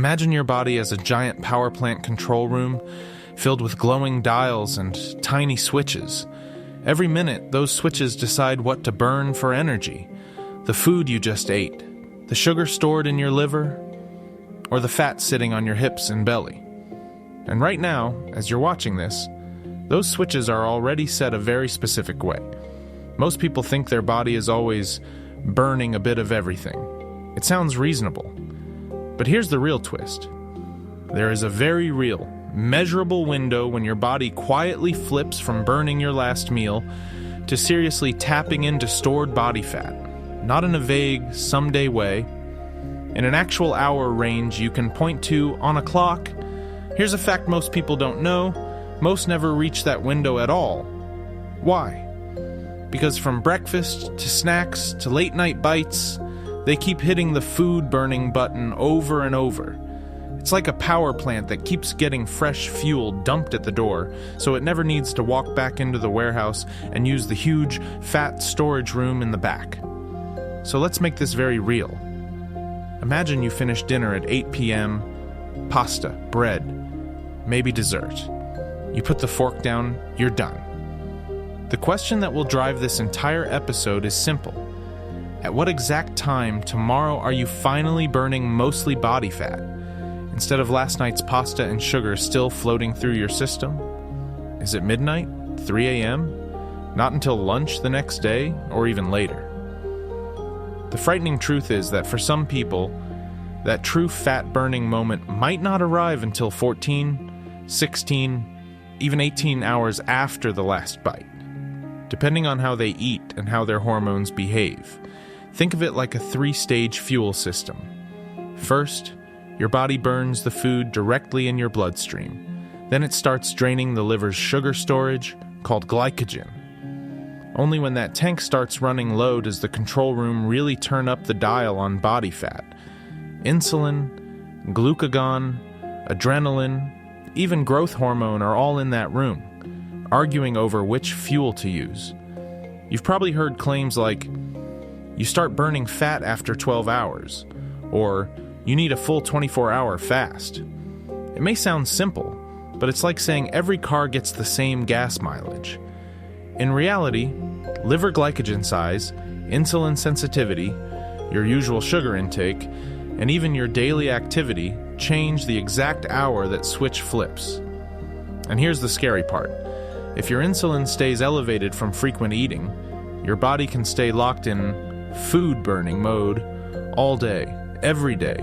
Imagine your body as a giant power plant control room filled with glowing dials and tiny switches. Every minute, those switches decide what to burn for energy. The food you just ate, the sugar stored in your liver, or the fat sitting on your hips and belly. And right now, as you're watching this, those switches are already set a very specific way. Most people think their body is always burning a bit of everything. It sounds reasonable. But here's the real twist. There is a very real, measurable window when your body quietly flips from burning your last meal to seriously tapping into stored body fat. Not in a vague, someday way. In an actual hour range you can point to on a clock. Here's a fact most people don't know. Most never reach that window at all. Why? Because from breakfast to snacks to late night bites, they keep hitting the food burning button over and over. It's like a power plant that keeps getting fresh fuel dumped at the door, so it never needs to walk back into the warehouse and use the huge, fat storage room in the back. So let's make this very real. Imagine you finish dinner at 8 p.m., pasta, bread, maybe dessert. You put the fork down, you're done. The question that will drive this entire episode is simple. At what exact time tomorrow are you finally burning mostly body fat, instead of last night's pasta and sugar still floating through your system? Is it midnight? 3 a.m.? Not until lunch the next day, or even later? The frightening truth is that for some people, that true fat-burning moment might not arrive until 14, 16, even 18 hours after the last bite, depending on how they eat and how their hormones behave. Think of it like a 3-stage fuel system. First, your body burns the food directly in your bloodstream. Then it starts draining the liver's sugar storage, called glycogen. Only when that tank starts running low does the control room really turn up the dial on body fat. Insulin, glucagon, adrenaline, even growth hormone are all in that room, arguing over which fuel to use. You've probably heard claims like, you start burning fat after 12 hours, or you need a full 24-hour fast. It may sound simple, but it's like saying every car gets the same gas mileage. In reality, liver glycogen size, insulin sensitivity, your usual sugar intake, and even your daily activity change the exact hour that switch flips. And here's the scary part. If your insulin stays elevated from frequent eating, your body can stay locked in food-burning mode all day, every day.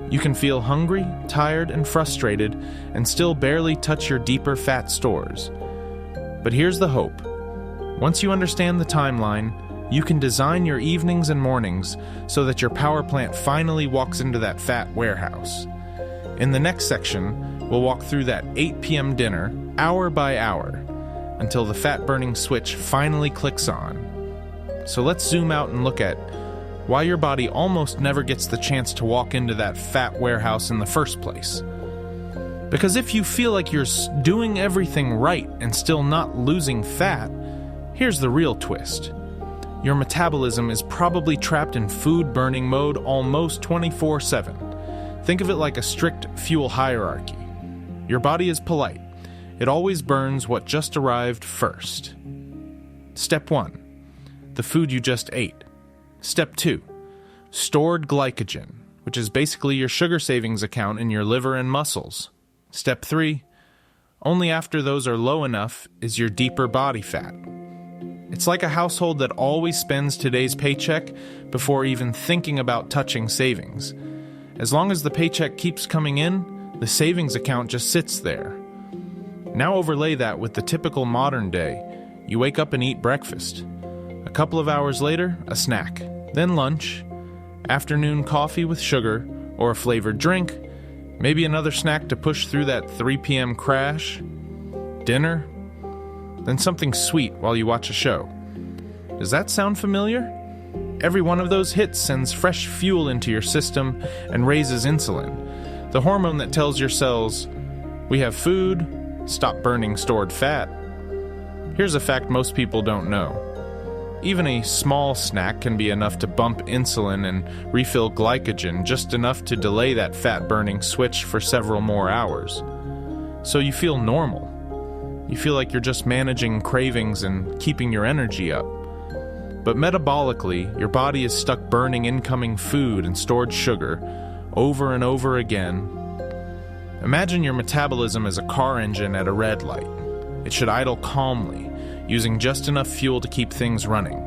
You can feel hungry, tired, and frustrated, and still barely touch your deeper fat stores. But here's the hope. Once you understand the timeline, you can design your evenings and mornings so that your power plant finally walks into that fat warehouse. In the next section, we'll walk through that 8 p.m. dinner, hour by hour, until the fat-burning switch finally clicks on. So let's zoom out and look at why your body almost never gets the chance to walk into that fat warehouse in the first place. Because if you feel like you're doing everything right and still not losing fat, here's the real twist. Your metabolism is probably trapped in food-burning mode almost 24/7. Think of it like a strict fuel hierarchy. Your body is polite. It always burns what just arrived first. Step 1. The food you just ate. Step 2. Stored glycogen, which is basically your sugar savings account in your liver and muscles. Step 3. Only after those are low enough is your deeper body fat. It's like a household that always spends today's paycheck before even thinking about touching savings. As long as the paycheck keeps coming in, the savings account just sits there. Now overlay that with the typical modern day. You wake up and eat breakfast. A couple of hours later, a snack. Then lunch, afternoon coffee with sugar or a flavored drink, maybe another snack to push through that 3 p.m. crash, dinner, then something sweet while you watch a show. Does that sound familiar? Every one of those hits sends fresh fuel into your system and raises insulin, the hormone that tells your cells, we have food, stop burning stored fat. Here's a fact most people don't know. Even a small snack can be enough to bump insulin and refill glycogen, just enough to delay that fat-burning switch for several more hours. So you feel normal. You feel like you're just managing cravings and keeping your energy up. But metabolically, your body is stuck burning incoming food and stored sugar over and over again. Imagine your metabolism as a car engine at a red light. It should idle calmly, using just enough fuel to keep things running.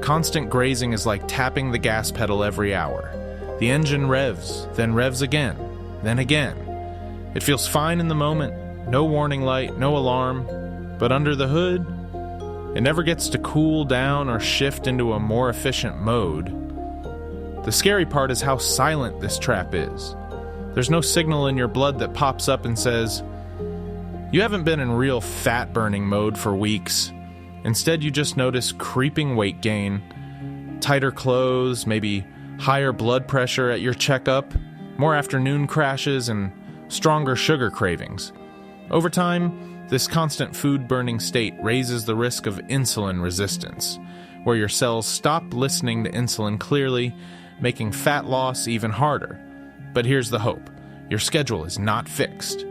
Constant grazing is like tapping the gas pedal every hour. The engine revs, then revs again, then again. It feels fine in the moment, no warning light, no alarm, but under the hood, it never gets to cool down or shift into a more efficient mode. The scary part is how silent this trap is. There's no signal in your blood that pops up and says, "You haven't been in real fat-burning mode for weeks." Instead, you just notice creeping weight gain, tighter clothes, maybe higher blood pressure at your checkup, more afternoon crashes, and stronger sugar cravings. Over time, this constant food-burning state raises the risk of insulin resistance, where your cells stop listening to insulin clearly, making fat loss even harder. But here's the hope. Your schedule is not fixed.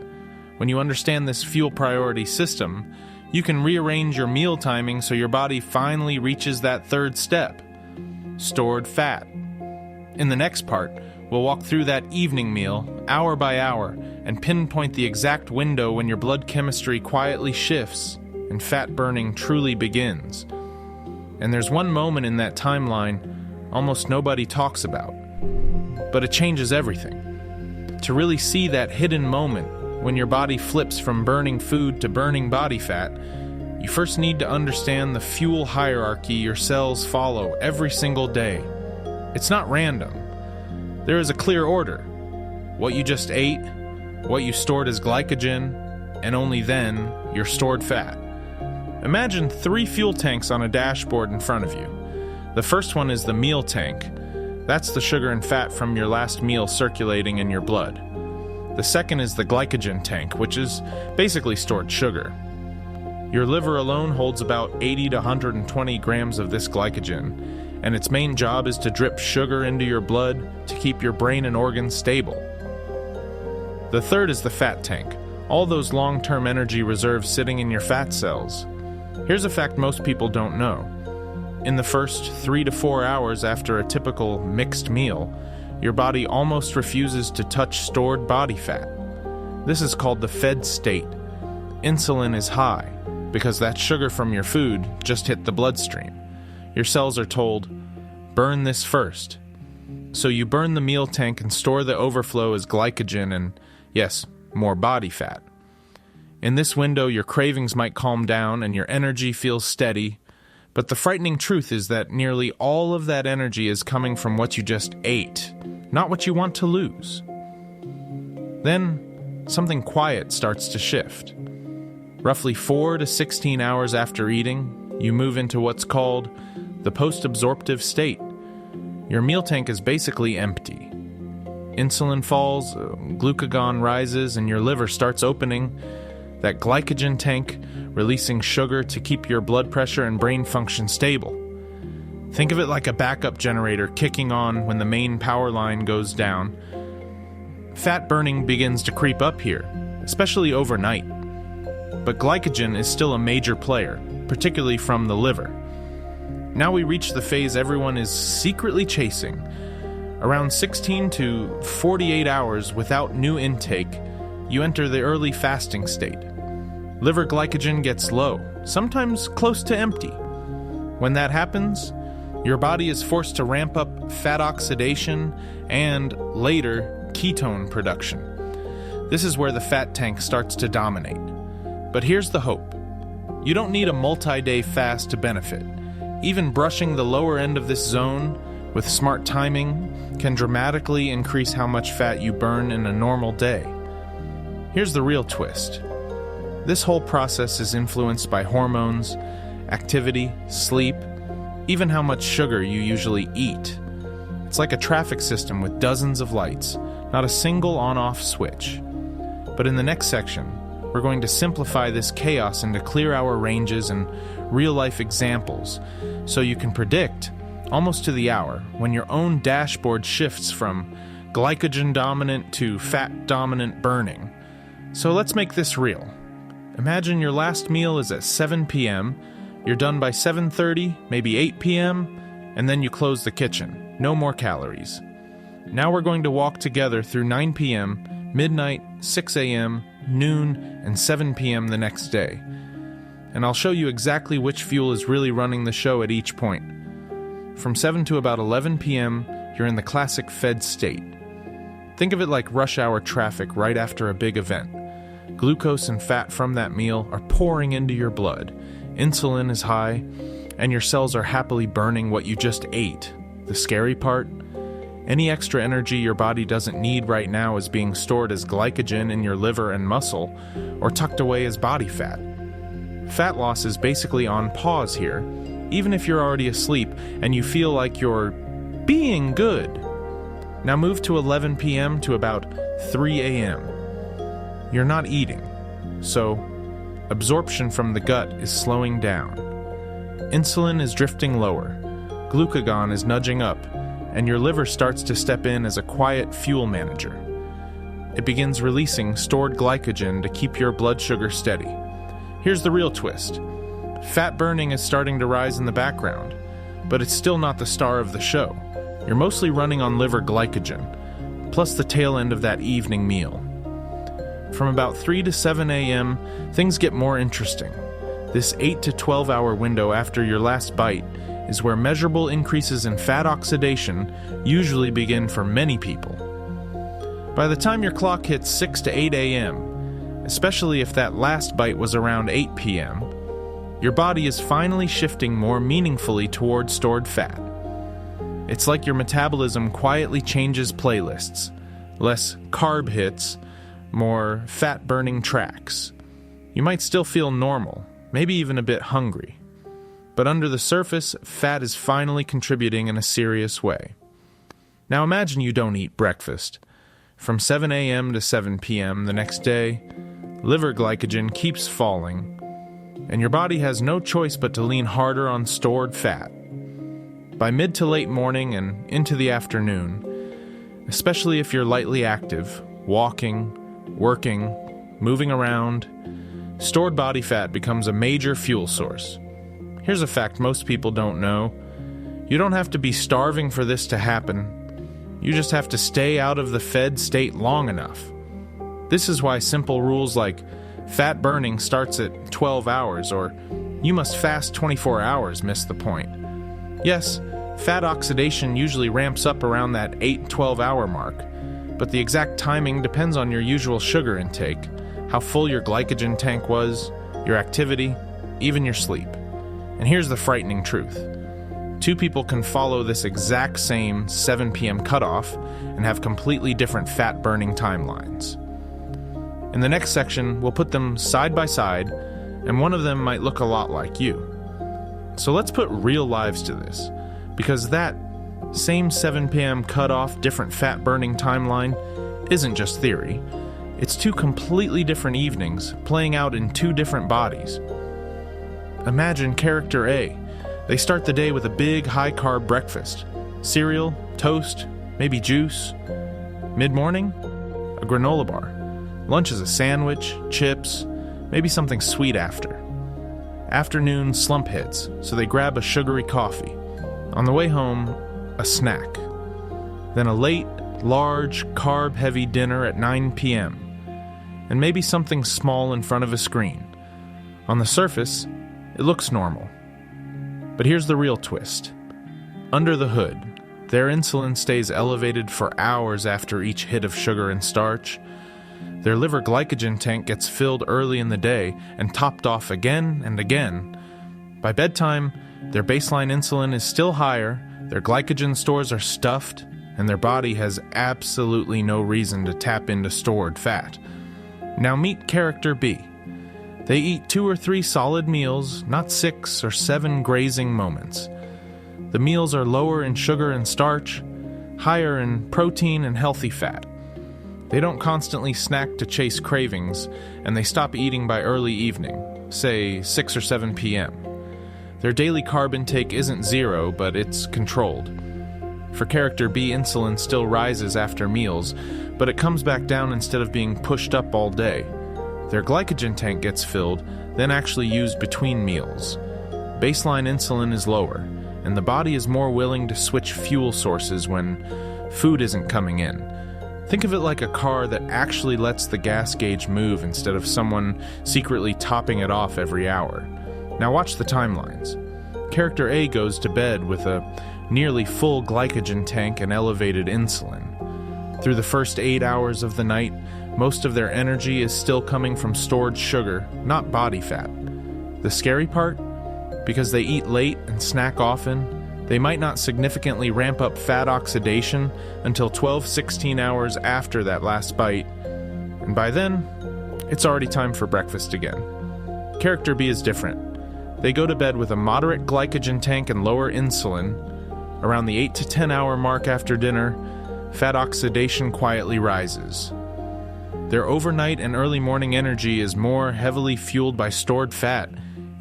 When you understand this fuel priority system, you can rearrange your meal timing so your body finally reaches that third step: stored fat. In the next part, we'll walk through that evening meal, hour by hour, and pinpoint the exact window when your blood chemistry quietly shifts and fat burning truly begins. And there's one moment in that timeline almost nobody talks about, but it changes everything. To really see that hidden moment when your body flips from burning food to burning body fat, you first need to understand the fuel hierarchy your cells follow every single day. It's not random. There is a clear order. What you just ate, what you stored as glycogen, and only then your stored fat. Imagine 3 fuel tanks on a dashboard in front of you. The first one is the meal tank. That's the sugar and fat from your last meal circulating in your blood. The second is the glycogen tank, which is basically stored sugar. Your liver alone holds about 80 to 120 grams of this glycogen, and its main job is to drip sugar into your blood to keep your brain and organs stable. The third is the fat tank, all those long-term energy reserves sitting in your fat cells. Here's a fact most people don't know. In the first 3 to 4 hours after a typical mixed meal, your body almost refuses to touch stored body fat. This is called the fed state. Insulin is high because that sugar from your food just hit the bloodstream. Your cells are told, burn this first. So you burn the meal tank and store the overflow as glycogen and, yes, more body fat. In this window, your cravings might calm down and your energy feels steady, but the frightening truth is that nearly all of that energy is coming from what you just ate, not what you want to lose. Then, something quiet starts to shift. Roughly 4 to 16 hours after eating, you move into what's called the post-absorptive state. Your meal tank is basically empty. Insulin falls, glucagon rises, and your liver starts opening that glycogen tank, releasing sugar to keep your blood pressure and brain function stable. Think of it like a backup generator kicking on when the main power line goes down. Fat burning begins to creep up here, especially overnight. But glycogen is still a major player, particularly from the liver. Now we reach the phase everyone is secretly chasing. Around 16 to 48 hours without new intake, you enter the early fasting state. Liver glycogen gets low, sometimes close to empty. When that happens, your body is forced to ramp up fat oxidation and, later, ketone production. This is where the fat tank starts to dominate. But here's the hope. You don't need a multi-day fast to benefit. Even brushing the lower end of this zone with smart timing can dramatically increase how much fat you burn in a normal day. Here's the real twist. This whole process is influenced by hormones, activity, sleep, even how much sugar you usually eat. It's like a traffic system with dozens of lights, not a single on-off switch. But in the next section, we're going to simplify this chaos into clear hour ranges and real-life examples, so you can predict, almost to the hour, when your own dashboard shifts from glycogen-dominant to fat-dominant burning. So let's make this real. Imagine your last meal is at 7 p.m., you're done by 7:30, maybe 8 p.m., and then you close the kitchen. No more calories. Now we're going to walk together through 9 p.m., midnight, 6 a.m., noon, and 7 p.m. the next day. And I'll show you exactly which fuel is really running the show at each point. From 7 to about 11 p.m., you're in the classic fed state. Think of it like rush hour traffic right after a big event. Glucose and fat from that meal are pouring into your blood. Insulin is high, and your cells are happily burning what you just ate. The scary part? Any extra energy your body doesn't need right now is being stored as glycogen in your liver and muscle, or tucked away as body fat. Fat loss is basically on pause here, even if you're already asleep and you feel like you're being good. Now move to 11 p.m. to about 3 a.m. You're not eating, so absorption from the gut is slowing down. Insulin is drifting lower, glucagon is nudging up, and your liver starts to step in as a quiet fuel manager. It begins releasing stored glycogen to keep your blood sugar steady. Here's the real twist. Fat burning is starting to rise in the background, but it's still not the star of the show. You're mostly running on liver glycogen, plus the tail end of that evening meal. From about 3 to 7 a.m., things get more interesting. This 8 to 12 hour window after your last bite is where measurable increases in fat oxidation usually begin for many people. By the time your clock hits 6 to 8 a.m., especially if that last bite was around 8 p.m., your body is finally shifting more meaningfully toward stored fat. It's like your metabolism quietly changes playlists. Less carb hits, more fat-burning tracks. You might still feel normal, maybe even a bit hungry. But under the surface, fat is finally contributing in a serious way. Now imagine you don't eat breakfast. From 7 a.m. to 7 p.m. the next day, liver glycogen keeps falling, and your body has no choice but to lean harder on stored fat. By mid to late morning and into the afternoon, especially if you're lightly active, walking, working, moving around, stored body fat becomes a major fuel source. Here's a fact most people don't know. You don't have to be starving for this to happen. You just have to stay out of the fed state long enough. This is why simple rules like fat burning starts at 12 hours or you must fast 24 hours miss the point. Yes, fat oxidation usually ramps up around that 8-12 hour mark, but the exact timing depends on your usual sugar intake, how full your glycogen tank was, your activity, even your sleep. And here's the frightening truth. Two people can follow this exact same 7 p.m. cutoff and have completely different fat-burning timelines. In the next section, we'll put them side by side, and one of them might look a lot like you. So let's put real lives to this, because that same 7 p.m. cutoff, different fat-burning timeline isn't just theory. It's two completely different evenings playing out in two different bodies. Imagine character A. They start the day with a big, high-carb breakfast. Cereal, toast, maybe juice. Mid-morning, a granola bar. Lunch is a sandwich, chips, maybe something sweet after. Afternoon, slump hits, so they grab a sugary coffee. On the way home, a snack. Then a late, large, carb-heavy dinner at 9 p.m. And maybe something small in front of a screen. On the surface, it looks normal. But here's the real twist. Under the hood, their insulin stays elevated for hours after each hit of sugar and starch. Their liver glycogen tank gets filled early in the day and topped off again and again. By bedtime, their baseline insulin is still higher, their glycogen stores are stuffed, and their body has absolutely no reason to tap into stored fat. Now meet character B. They eat 2 or 3 solid meals, not 6 or 7 grazing moments. The meals are lower in sugar and starch, higher in protein and healthy fat. They don't constantly snack to chase cravings, and they stop eating by early evening, say 6 or 7 p.m. Their daily carb intake isn't zero, but it's controlled. For character B, insulin still rises after meals, but it comes back down instead of being pushed up all day. Their glycogen tank gets filled, then actually used between meals. Baseline insulin is lower, and the body is more willing to switch fuel sources when food isn't coming in. Think of it like a car that actually lets the gas gauge move instead of someone secretly topping it off every hour. Now watch the timelines. Character A goes to bed with a nearly full glycogen tank and elevated insulin. Through the first 8 hours of the night, most of their energy is still coming from stored sugar, not body fat. The scary part? Because they eat late and snack often, they might not significantly ramp up fat oxidation until 12-16 hours after that last bite, and by then, it's already time for breakfast again. Character B is different. They go to bed with a moderate glycogen tank and lower insulin. Around the 8 to 10 hour mark after dinner, fat oxidation quietly rises. Their overnight and early morning energy is more heavily fueled by stored fat,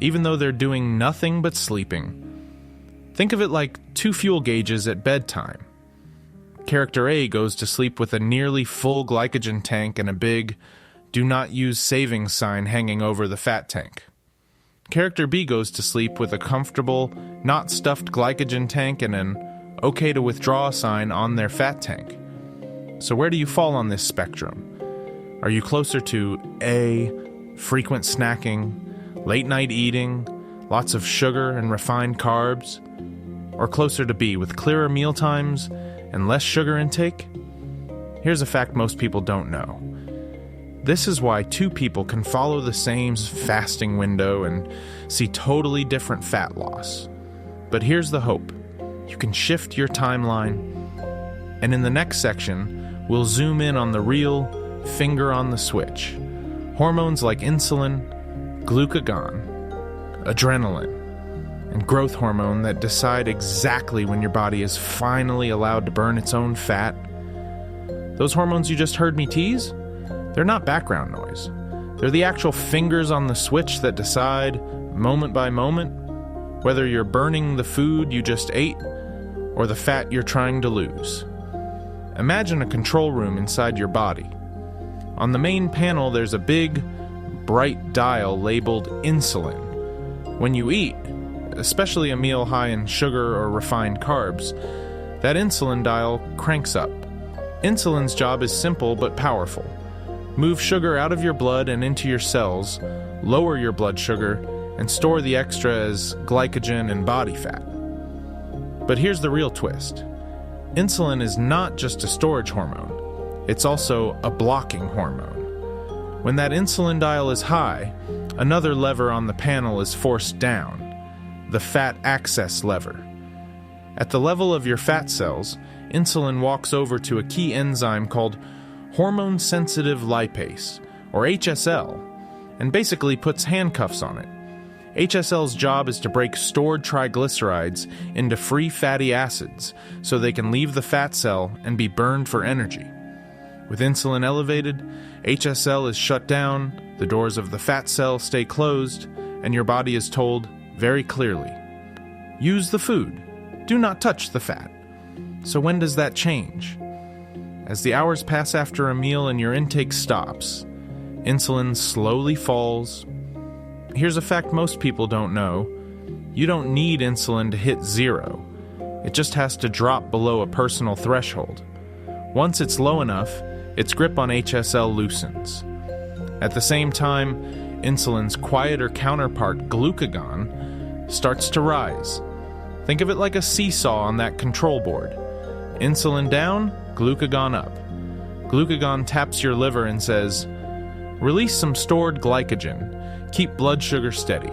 even though they're doing nothing but sleeping. Think of it like 2 fuel gauges at bedtime. Character A goes to sleep with a nearly full glycogen tank and a big "do not use savings" sign hanging over the fat tank. Character B goes to sleep with a comfortable, not stuffed glycogen tank and an "okay to withdraw" sign on their fat tank. So where do you fall on this spectrum? Are you closer to A, frequent snacking, late night eating, lots of sugar and refined carbs? Or closer to B, with clearer meal times and less sugar intake? Here's a fact most people don't know. This is why 2 people can follow the same fasting window and see totally different fat loss. But here's the hope. You can shift your timeline, and in the next section, we'll zoom in on the real finger on the switch. Hormones like insulin, glucagon, adrenaline, and growth hormone that decide exactly when your body is finally allowed to burn its own fat. Those hormones you just heard me tease? They're not background noise. They're the actual fingers on the switch that decide, moment by moment, whether you're burning the food you just ate or the fat you're trying to lose. Imagine a control room inside your body. On the main panel, there's a big, bright dial labeled insulin. When you eat, especially a meal high in sugar or refined carbs, that insulin dial cranks up. Insulin's job is simple but powerful. Move sugar out of your blood and into your cells, lower your blood sugar, and store the extra as glycogen and body fat. But here's the real twist. Insulin is not just a storage hormone. It's also a blocking hormone. When that insulin dial is high, another lever on the panel is forced down, the fat access lever. At the level of your fat cells, insulin walks over to a key enzyme called hormone-sensitive lipase, or HSL, and basically puts handcuffs on it. HSL's job is to break stored triglycerides into free fatty acids so they can leave the fat cell and be burned for energy. With insulin elevated, HSL is shut down, the doors of the fat cell stay closed, and your body is told very clearly, use the food, do not touch the fat. So when does that change? As the hours pass after a meal and your intake stops, insulin slowly falls. Here's a fact most people don't know. You don't need insulin to hit 0. It just has to drop below a personal threshold. Once it's low enough, its grip on HSL loosens. At the same time, insulin's quieter counterpart, glucagon, starts to rise. Think of it like a seesaw on that control board. Insulin down, glucagon up. Glucagon taps your liver and says, release some stored glycogen. Keep blood sugar steady.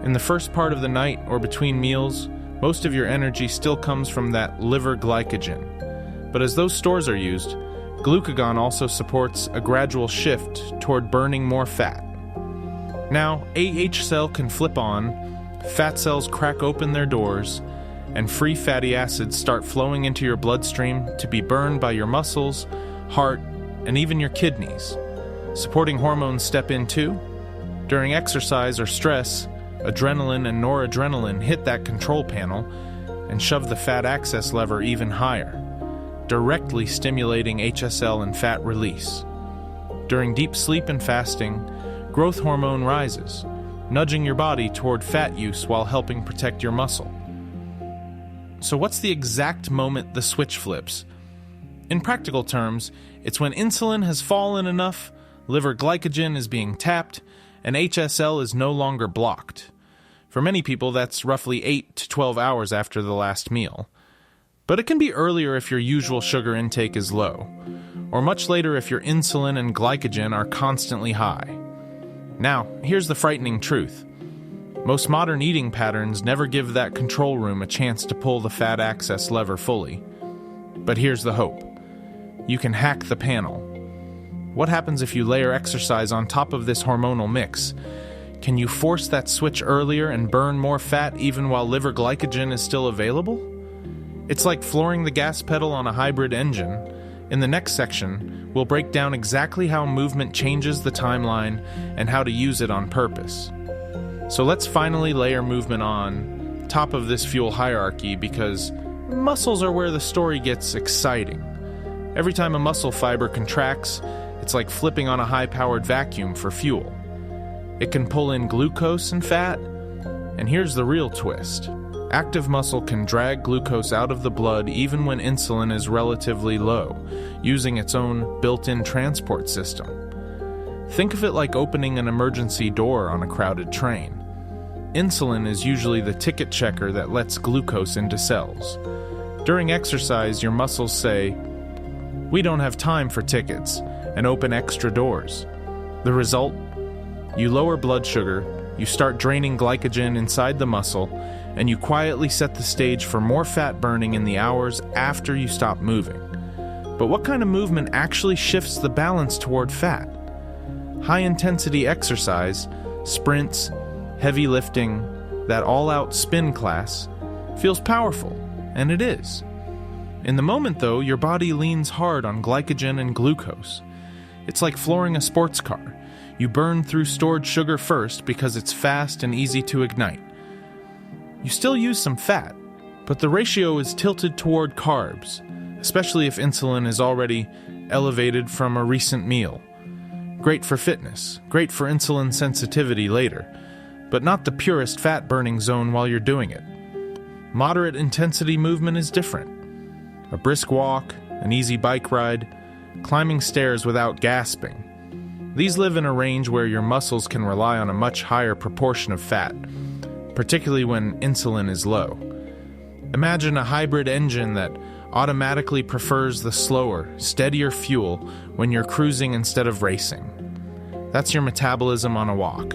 In the first part of the night or between meals, most of your energy still comes from that liver glycogen. But as those stores are used, glucagon also supports a gradual shift toward burning more fat. Now, AH cell can flip on, fat cells crack open their doors, and free fatty acids start flowing into your bloodstream to be burned by your muscles, heart, and even your kidneys. Supporting hormones step in too. During exercise or stress, adrenaline and noradrenaline hit that control panel and shove the fat access lever even higher, directly stimulating HSL and fat release. During deep sleep and fasting, growth hormone rises, nudging your body toward fat use while helping protect your muscle. So what's the exact moment the switch flips? In practical terms, it's when insulin has fallen enough, liver glycogen is being tapped, and HSL is no longer blocked. For many people, that's roughly 8 to 12 hours after the last meal. But it can be earlier if your usual sugar intake is low, or much later if your insulin and glycogen are constantly high. Now, here's the frightening truth. Most modern eating patterns never give that control room a chance to pull the fat access lever fully. But here's the hope. You can hack the panel. What happens if you layer exercise on top of this hormonal mix? Can you force that switch earlier and burn more fat even while liver glycogen is still available? It's like flooring the gas pedal on a hybrid engine. In the next section, we'll break down exactly how movement changes the timeline and how to use it on purpose. So let's finally layer movement on top of this fuel hierarchy, because muscles are where the story gets exciting. Every time a muscle fiber contracts, it's like flipping on a high-powered vacuum for fuel. It can pull in glucose and fat, and here's the real twist. Active muscle can drag glucose out of the blood even when insulin is relatively low, using its own built-in transport system. Think of it like opening an emergency door on a crowded train. Insulin is usually the ticket checker that lets glucose into cells. During exercise, your muscles say, "We don't have time for tickets," and open extra doors. The result? You lower blood sugar, you start draining glycogen inside the muscle, and you quietly set the stage for more fat burning in the hours after you stop moving. But what kind of movement actually shifts the balance toward fat? High-intensity exercise, sprints, heavy lifting, that all-out spin class, feels powerful, and it is. In the moment, though, your body leans hard on glycogen and glucose. It's like flooring a sports car. You burn through stored sugar first because it's fast and easy to ignite. You still use some fat, but the ratio is tilted toward carbs, especially if insulin is already elevated from a recent meal. Great for fitness, great for insulin sensitivity later, but not the purest fat-burning zone while you're doing it. Moderate intensity movement is different. A brisk walk, an easy bike ride, climbing stairs without gasping. These live in a range where your muscles can rely on a much higher proportion of fat, particularly when insulin is low. Imagine a hybrid engine that automatically prefers the slower, steadier fuel when you're cruising instead of racing. That's your metabolism on a walk.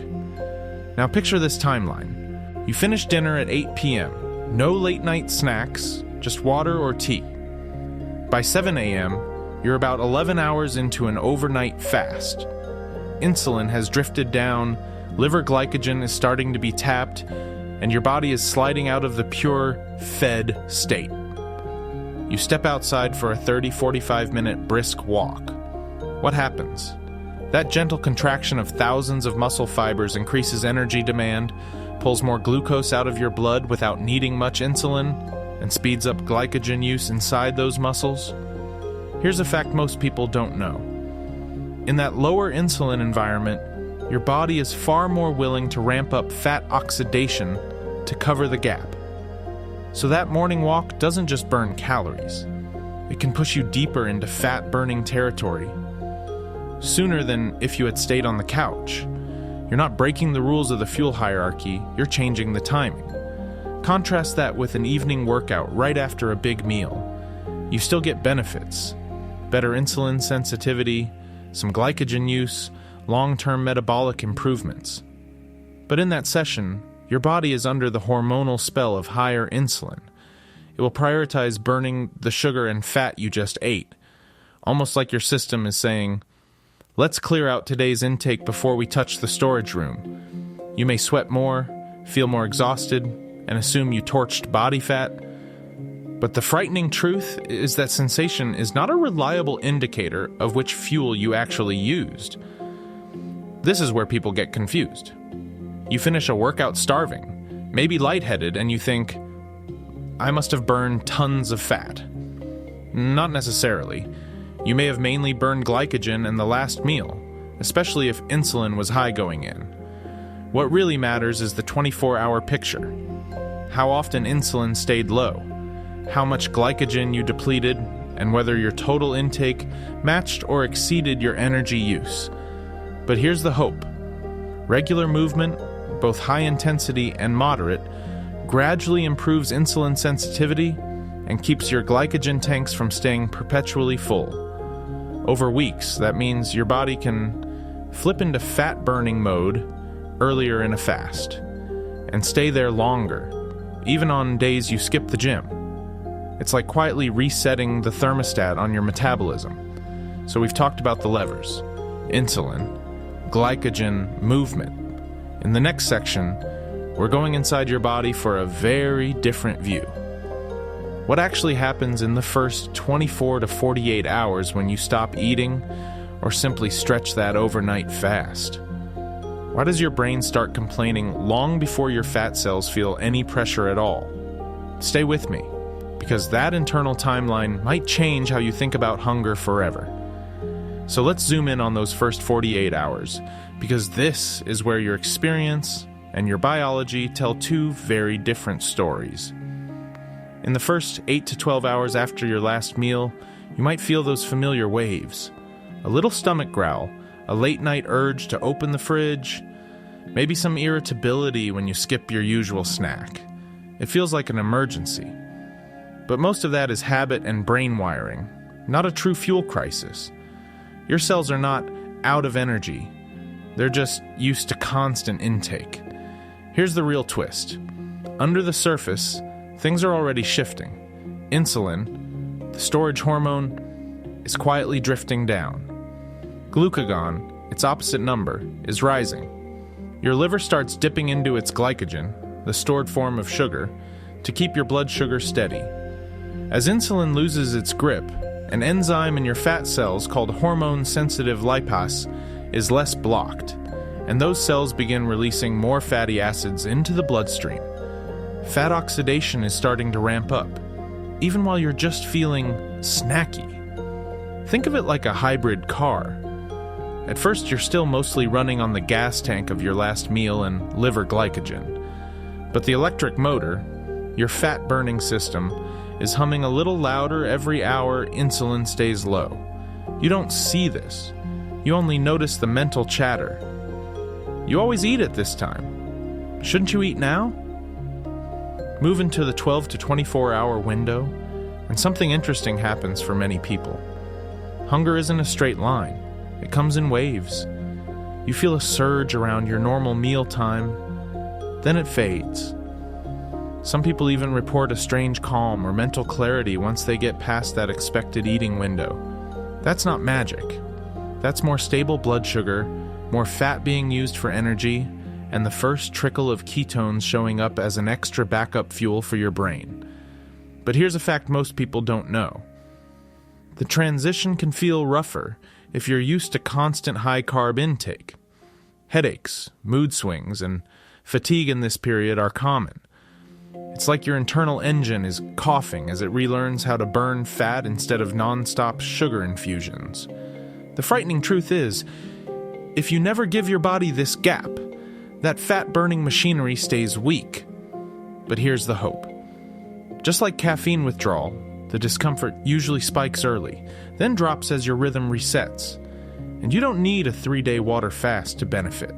Now picture this timeline. You finish dinner at 8 p.m., no late-night snacks, just water or tea. By 7 a.m., you're about 11 hours into an overnight fast. Insulin has drifted down, liver glycogen is starting to be tapped, and your body is sliding out of the pure, fed state. You step outside for a 30-45 minute brisk walk. What happens? That gentle contraction of thousands of muscle fibers increases energy demand, pulls more glucose out of your blood without needing much insulin, and speeds up glycogen use inside those muscles. Here's a fact most people don't know. In that lower insulin environment, your body is far more willing to ramp up fat oxidation to cover the gap. So that morning walk doesn't just burn calories. It can push you deeper into fat-burning territory, sooner than if you had stayed on the couch. You're not breaking the rules of the fuel hierarchy, you're changing the timing. Contrast that with an evening workout right after a big meal. You still get benefits: better insulin sensitivity, some glycogen use, long-term metabolic improvements. But in that session, your body is under the hormonal spell of higher insulin. It will prioritize burning the sugar and fat you just ate, almost like your system is saying, "Let's clear out today's intake before we touch the storage room." You may sweat more, feel more exhausted, and assume you torched body fat. But the frightening truth is that sensation is not a reliable indicator of which fuel you actually used. This is where people get confused. You finish a workout starving, maybe lightheaded, and you think, I must have burned tons of fat. Not necessarily. You may have mainly burned glycogen in the last meal, especially if insulin was high going in. What really matters is the 24-hour picture. How often insulin stayed low, how much glycogen you depleted, and whether your total intake matched or exceeded your energy use. But here's the hope. Regular movement, both high intensity and moderate, gradually improves insulin sensitivity and keeps your glycogen tanks from staying perpetually full. Over weeks, that means your body can flip into fat-burning mode earlier in a fast and stay there longer, even on days you skip the gym. It's like quietly resetting the thermostat on your metabolism. So we've talked about the levers: insulin, glycogen, movement. In the next section, we're going inside your body for a very different view. What actually happens in the first 24 to 48 hours when you stop eating or simply stretch that overnight fast? Why does your brain start complaining long before your fat cells feel any pressure at all? Stay with me, because that internal timeline might change how you think about hunger forever. So let's zoom in on those first 48 hours, because this is where your experience and your biology tell two very different stories. In the first 8 to 12 hours after your last meal, you might feel those familiar waves. A little stomach growl, a late-night urge to open the fridge, maybe some irritability when you skip your usual snack. It feels like an emergency. But most of that is habit and brain wiring, not a true fuel crisis. Your cells are not out of energy. They're just used to constant intake. Here's the real twist. Under the surface, things are already shifting. Insulin, the storage hormone, is quietly drifting down. Glucagon, its opposite number, is rising. Your liver starts dipping into its glycogen, the stored form of sugar, to keep your blood sugar steady. As insulin loses its grip, an enzyme in your fat cells called hormone-sensitive lipase is less blocked, and those cells begin releasing more fatty acids into the bloodstream. Fat oxidation is starting to ramp up, even while you're just feeling snacky. Think of it like a hybrid car. At first, you're still mostly running on the gas tank of your last meal and liver glycogen. But the electric motor, your fat-burning system, is humming a little louder every hour insulin stays low. You don't see this. You only notice the mental chatter. You always eat at this time. Shouldn't you eat now? Move into the 12 to 24-hour window, and something interesting happens for many people. Hunger isn't a straight line. It comes in waves. You feel a surge around your normal meal time, then it fades. Some people even report a strange calm or mental clarity once they get past that expected eating window. That's not magic. That's more stable blood sugar, more fat being used for energy, and the first trickle of ketones showing up as an extra backup fuel for your brain. But here's a fact most people don't know. The transition can feel rougher if you're used to constant high-carb intake. Headaches, mood swings, and fatigue in this period are common. It's like your internal engine is coughing as it relearns how to burn fat instead of non-stop sugar infusions. The frightening truth is, if you never give your body this gap, that fat-burning machinery stays weak. But here's the hope. Just like caffeine withdrawal, the discomfort usually spikes early, then drops as your rhythm resets. And you don't need a 3-day water fast to benefit.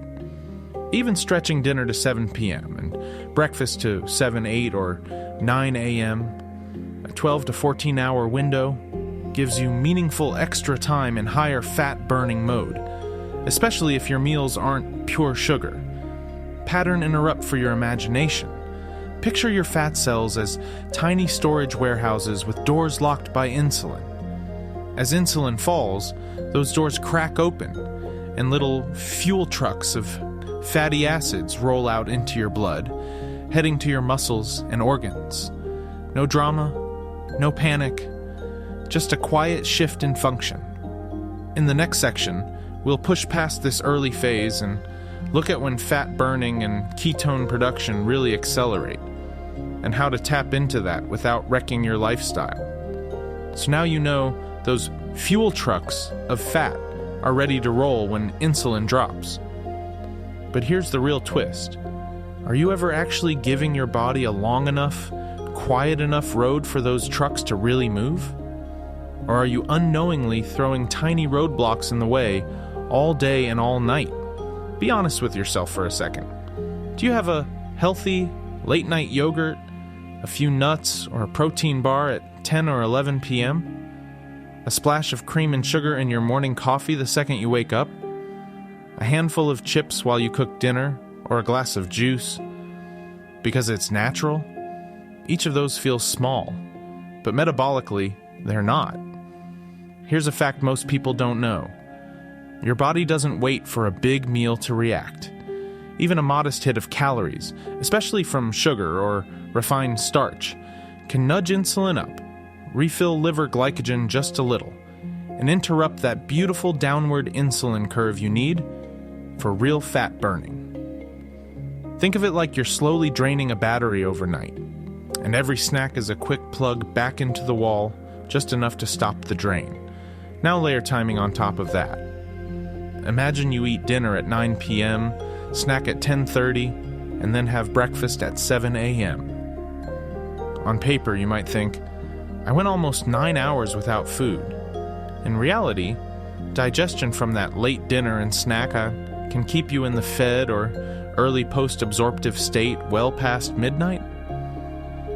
Even stretching dinner to 7 p.m. and breakfast to 7, 8, or 9 a.m., a 12 to 14-hour window gives you meaningful extra time in higher fat-burning mode, especially if your meals aren't pure sugar. Pattern interrupt for your imagination. Picture your fat cells as tiny storage warehouses with doors locked by insulin. As insulin falls, those doors crack open, and little fuel trucks of fatty acids roll out into your blood, heading to your muscles and organs. No drama, no panic, just a quiet shift in function. In the next section, we'll push past this early phase and Look at when fat burning and ketone production really accelerate, and how to tap into that without wrecking your lifestyle. So now you know those fuel trucks of fat are ready to roll when insulin drops. But here's the real twist. Are you ever actually giving your body a long enough, quiet enough road for those trucks to really move? Or are you unknowingly throwing tiny roadblocks in the way all day and all night? Be honest with yourself for a second. Do you have a healthy late-night yogurt, a few nuts, or a protein bar at 10 or 11 p.m.? A splash of cream and sugar in your morning coffee the second you wake up? A handful of chips while you cook dinner, or a glass of juice? Because it's natural? Each of those feels small, but metabolically, they're not. Here's a fact most people don't know. Your body doesn't wait for a big meal to react. Even a modest hit of calories, especially from sugar or refined starch, can nudge insulin up, refill liver glycogen just a little, and interrupt that beautiful downward insulin curve you need for real fat burning. Think of it like you're slowly draining a battery overnight, and every snack is a quick plug back into the wall, just enough to stop the drain. Now layer timing on top of that. Imagine you eat dinner at 9 p.m., snack at 10:30, and then have breakfast at 7 a.m. On paper, you might think, I went almost 9 hours without food. In reality, digestion from that late dinner and snack can keep you in the fed or early post-absorptive state well past midnight.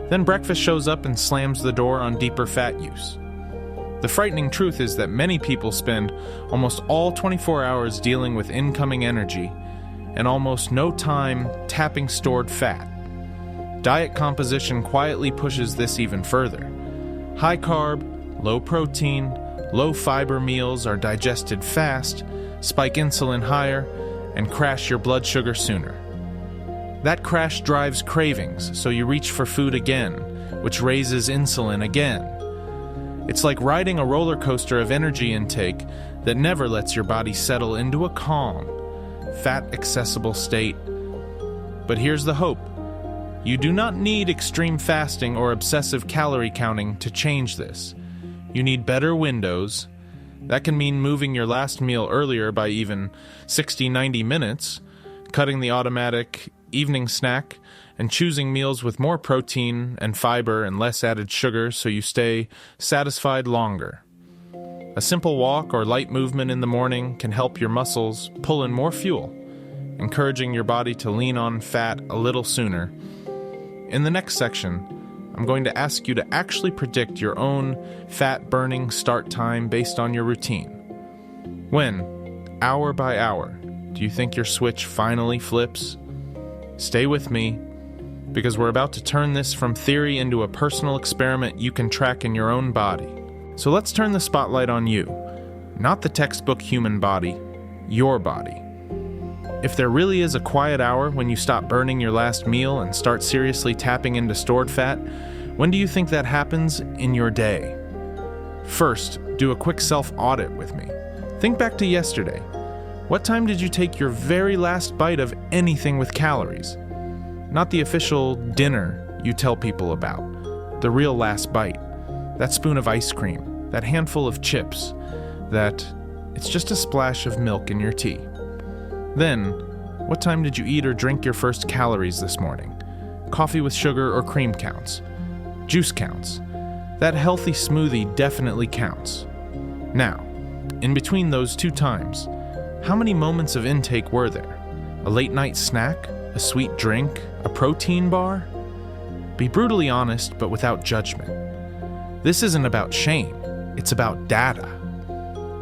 Then breakfast shows up and slams the door on deeper fat use. The frightening truth is that many people spend almost all 24 hours dealing with incoming energy and almost no time tapping stored fat. Diet composition quietly pushes this even further. High carb, low protein, low fiber meals are digested fast, spike insulin higher, and crash your blood sugar sooner. That crash drives cravings, so you reach for food again, which raises insulin again. It's like riding a roller coaster of energy intake that never lets your body settle into a calm, fat-accessible state. But here's the hope. You do not need extreme fasting or obsessive calorie counting to change this. You need better windows. That can mean moving your last meal earlier by even 60-90 minutes, cutting the automatic evening snack, and choosing meals with more protein and fiber and less added sugar so you stay satisfied longer. A simple walk or light movement in the morning can help your muscles pull in more fuel, encouraging your body to lean on fat a little sooner. In the next section, I'm going to ask you to actually predict your own fat-burning start time based on your routine. When, hour by hour, do you think your switch finally flips? Stay with me, because we're about to turn this from theory into a personal experiment you can track in your own body. So let's turn the spotlight on you, not the textbook human body, your body. If there really is a quiet hour when you stop burning your last meal and start seriously tapping into stored fat, when do you think that happens in your day? First, do a quick self-audit with me. Think back to yesterday. What time did you take your very last bite of anything with calories? Not the official dinner you tell people about. The real last bite. That spoon of ice cream. That handful of chips. That it's just a splash of milk in your tea. Then, what time did you eat or drink your first calories this morning? Coffee with sugar or cream counts. Juice counts. That healthy smoothie definitely counts. Now, in between those two times, how many moments of intake were there? A late night snack? A sweet drink? A protein bar? Be brutally honest, but without judgment. This isn't about shame, it's about data.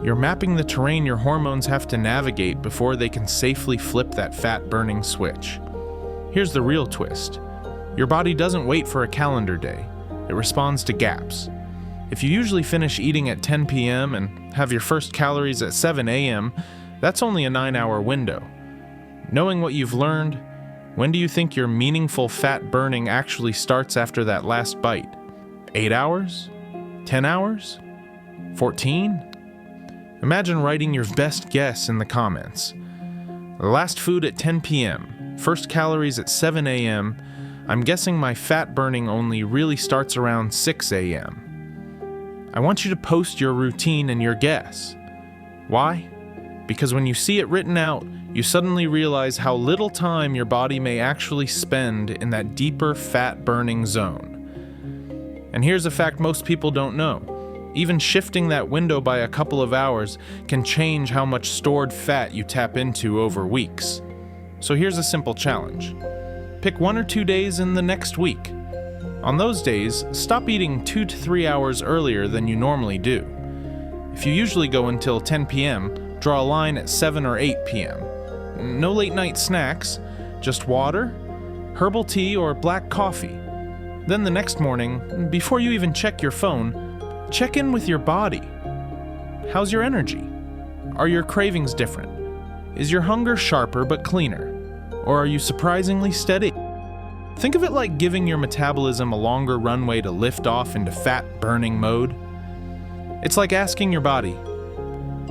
You're mapping the terrain your hormones have to navigate before they can safely flip that fat-burning switch. Here's the real twist. Your body doesn't wait for a calendar day. It responds to gaps. If you usually finish eating at 10 p.m. and have your first calories at 7 a.m., that's only a 9-hour window. Knowing what you've learned, when do you think your meaningful fat burning actually starts after that last bite? 8 hours? 10 hours? 14? Imagine writing your best guess in the comments. Last food at 10 p.m., first calories at 7 a.m. I'm guessing my fat burning only really starts around 6 a.m. I want you to post your routine and your guess. Why? Because when you see it written out, you suddenly realize how little time your body may actually spend in that deeper fat-burning zone. And here's a fact most people don't know. Even shifting that window by a couple of hours can change how much stored fat you tap into over weeks. So here's a simple challenge. Pick 1 or 2 days in the next week. On those days, stop eating 2 to 3 hours earlier than you normally do. If you usually go until 10 p.m., draw a line at 7 or 8 p.m. No late night snacks, just water, herbal tea, or black coffee. Then the next morning, before you even check your phone, check in with your body. How's your energy? Are your cravings different? Is your hunger sharper but cleaner? Or are you surprisingly steady? Think of it like giving your metabolism a longer runway to lift off into fat-burning mode. It's like asking your body,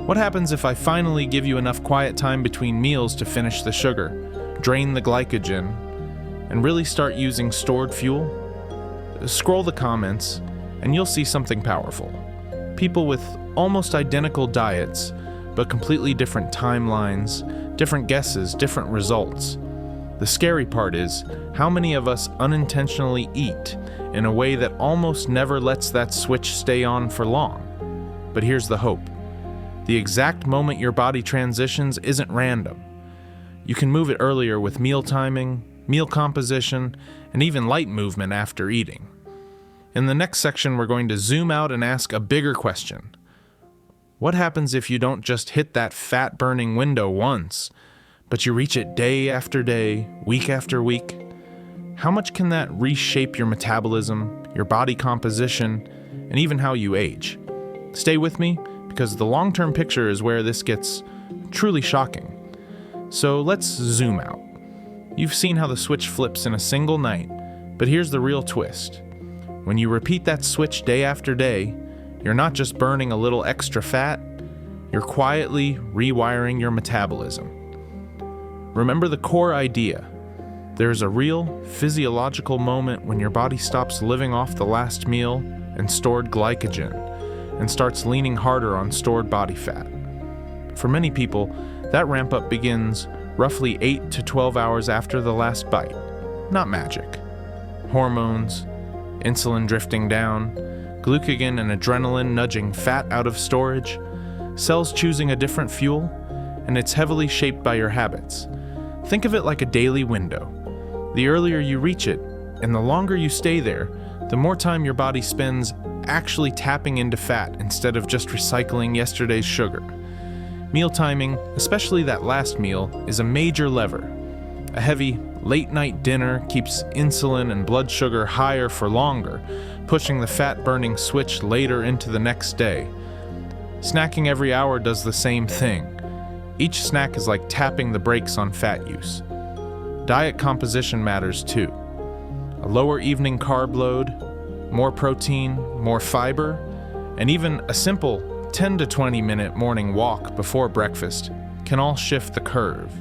what happens if I finally give you enough quiet time between meals to finish the sugar, drain the glycogen, and really start using stored fuel? Scroll the comments, and you'll see something powerful. People with almost identical diets, but completely different timelines, different guesses, different results. The scary part is how many of us unintentionally eat in a way that almost never lets that switch stay on for long. But here's the hope. The exact moment your body transitions isn't random. You can move it earlier with meal timing, meal composition, and even light movement after eating. In the next section, we're going to zoom out and ask a bigger question. What happens if you don't just hit that fat-burning window once, but you reach it day after day, week after week? How much can that reshape your metabolism, your body composition, and even how you age? Stay with me, because the long-term picture is where this gets truly shocking. So let's zoom out. You've seen how the switch flips in a single night, but here's the real twist. When you repeat that switch day after day, you're not just burning a little extra fat, you're quietly rewiring your metabolism. Remember the core idea. There is a real physiological moment when your body stops living off the last meal and stored glycogen and starts leaning harder on stored body fat. For many people, that ramp up begins roughly 8 to 12 hours after the last bite. Not magic. Hormones, insulin drifting down, glycogen and adrenaline nudging fat out of storage, cells choosing a different fuel, and it's heavily shaped by your habits. Think of it like a daily window. The earlier you reach it, and the longer you stay there, the more time your body spends actually tapping into fat instead of just recycling yesterday's sugar. Meal timing, especially that last meal, is a major lever. A heavy, late-night dinner keeps insulin and blood sugar higher for longer, pushing the fat-burning switch later into the next day. Snacking every hour does the same thing. Each snack is like tapping the brakes on fat use. Diet composition matters too. A lower evening carb load, more protein, more fiber, and even a simple 10 to 20 minute morning walk before breakfast can all shift the curve.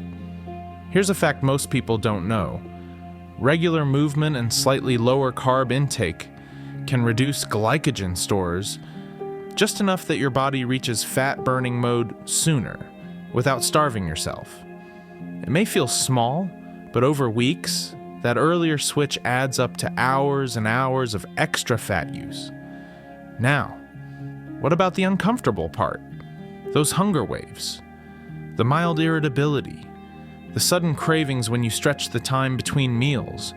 Here's a fact most people don't know. Regular movement and slightly lower carb intake can reduce glycogen stores just enough that your body reaches fat-burning mode sooner without starving yourself. It may feel small, but over weeks, that earlier switch adds up to hours and hours of extra fat use. Now, what about the uncomfortable part? Those hunger waves, the mild irritability, the sudden cravings when you stretch the time between meals.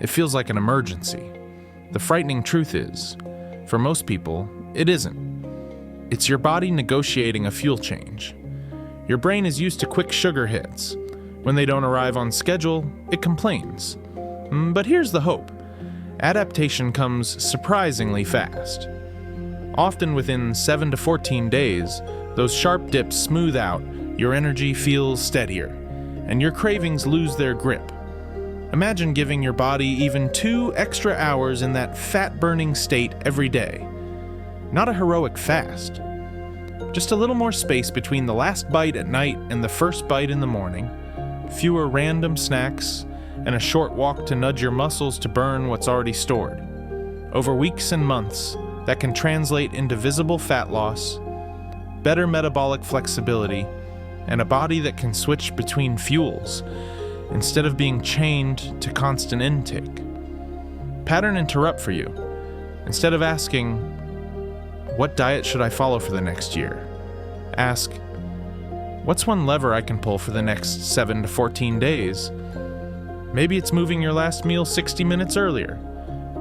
It feels like an emergency. The frightening truth is, for most people, it isn't. It's your body negotiating a fuel change. Your brain is used to quick sugar hits. When they don't arrive on schedule, it complains. But here's the hope. Adaptation comes surprisingly fast. Often within 7 to 14 days, those sharp dips smooth out, your energy feels steadier, and your cravings lose their grip. Imagine giving your body even 2 extra hours in that fat-burning state every day. Not a heroic fast. Just a little more space between the last bite at night and the first bite in the morning, fewer random snacks, and a short walk to nudge your muscles to burn what's already stored. Over weeks and months, that can translate into visible fat loss, better metabolic flexibility, and a body that can switch between fuels instead of being chained to constant intake. Pattern interrupt for you. Instead of asking, "What diet should I follow for the next year?" ask, "What's one lever I can pull for the next 7 to 14 days?" Maybe it's moving your last meal 60 minutes earlier.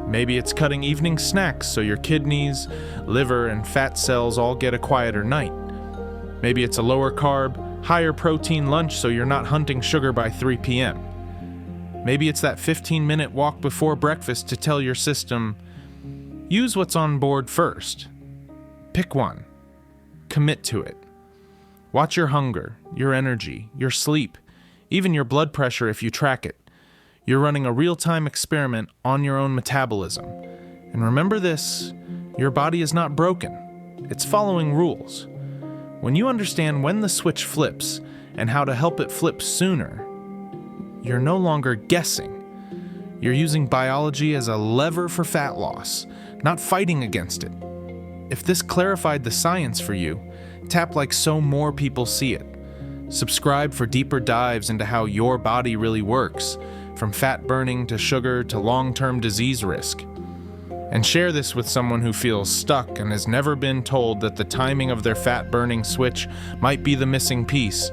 Maybe it's cutting evening snacks so your kidneys, liver, and fat cells all get a quieter night. Maybe it's a lower carb, higher protein lunch so you're not hunting sugar by 3 p.m. Maybe it's that 15-minute walk before breakfast to tell your system, use what's on board first. Pick one. Commit to it. Watch your hunger, your energy, your sleep, even your blood pressure if you track it. You're running a real-time experiment on your own metabolism. And remember this, your body is not broken. It's following rules. When you understand when the switch flips and how to help it flip sooner, you're no longer guessing. You're using biology as a lever for fat loss, not fighting against it. If this clarified the science for you, tap like so more people see it. Subscribe for deeper dives into how your body really works, from fat burning to sugar to long-term disease risk. And share this with someone who feels stuck and has never been told that the timing of their fat-burning switch might be the missing piece.